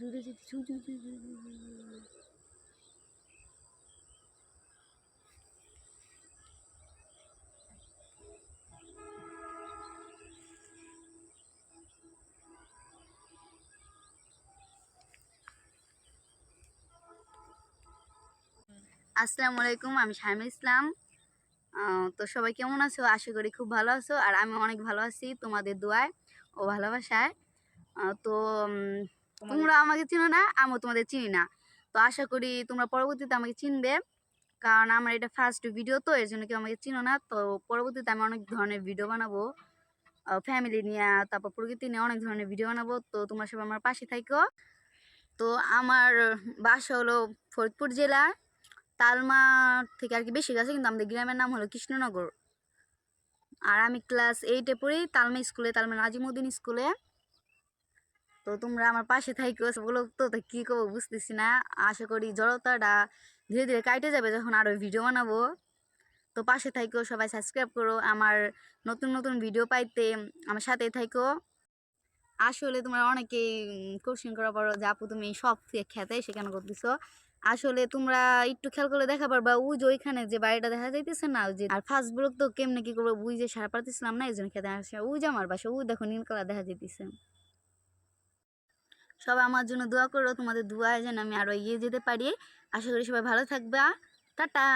দূরে যেতে আসসালামু আলাইকুম, আমি শামিম ইসলাম। তো সবাই কেমন আছো? আশা করি খুব ভালো আছো, আর আমি অনেক ভালো আছি তোমাদের দোয়ায় ও ভালোবাসায়। তো তোমরা আমাকে চিনো না, আমিও তোমাদের চিনি না। তো আশা করি তোমরা পরবর্তীতে আমাকে চিনবে, কারণ আমার এটা ফার্স্ট ভিডিও, তো এর জন্য কেউ আমাকে চিনো না। তো পরবর্তীতে আমি অনেক ধরনের ভিডিও বানাবো, ফ্যামিলি নিয়ে, তারপর প্রকৃতি নিয়ে অনেক ধরনের ভিডিও বানাবো। তো তোমরা সবাই আমার পাশে থাকো। তো আমার বাসা হলো ফরিদপুর জেলা, তালমা থেকে আর কি বেশি কাছে, কিন্তু আমাদের গ্রামের নাম হলো কৃষ্ণনগর। আর আমি ক্লাস 8-এ পড়ি তালমা স্কুলে, তালমা নাজিমুদ্দিন স্কুলে। তো তোমরা আমার পাশে থাইকো। বলো তো কি করবো বুঝতেছি না। আশা করি জড়তাটা ধীরে ধীরে কাটে যাবে যখন আরো ভিডিও বানাবো। তো পাশে থাইকো, সবাই সাবস্ক্রাইব করো আমার নতুন নতুন ভিডিও পাইতে, আমার সাথেই থাইকো। আসলে তোমরা অনেকেই কোশ্চেন করা পারো যে আপু তুমি সব খেতে সেখানে করতেছো। আসলে তোমরা একটু খেয়াল করলে দেখা পারবা, ওই যে ওইখানে যে বাড়িটা দেখা যাইতেছে না, ওই যে আর ফার্স্ট ব্লক তো কেমনে কি করবো ওই যে সারা পারতেছিলাম না, এই জন্য খেতে আসে। ওই যে আমার বাসা, ওই দেখো নীল কালার দেখা যাইতেছে। সবাই আমার জন্য দোয়া করো, তোমাদের দোয়ায় যেন আমি আরো এগিয়ে যেতে পারি। আশা করি সবাই ভালো থাকবা। টাটা।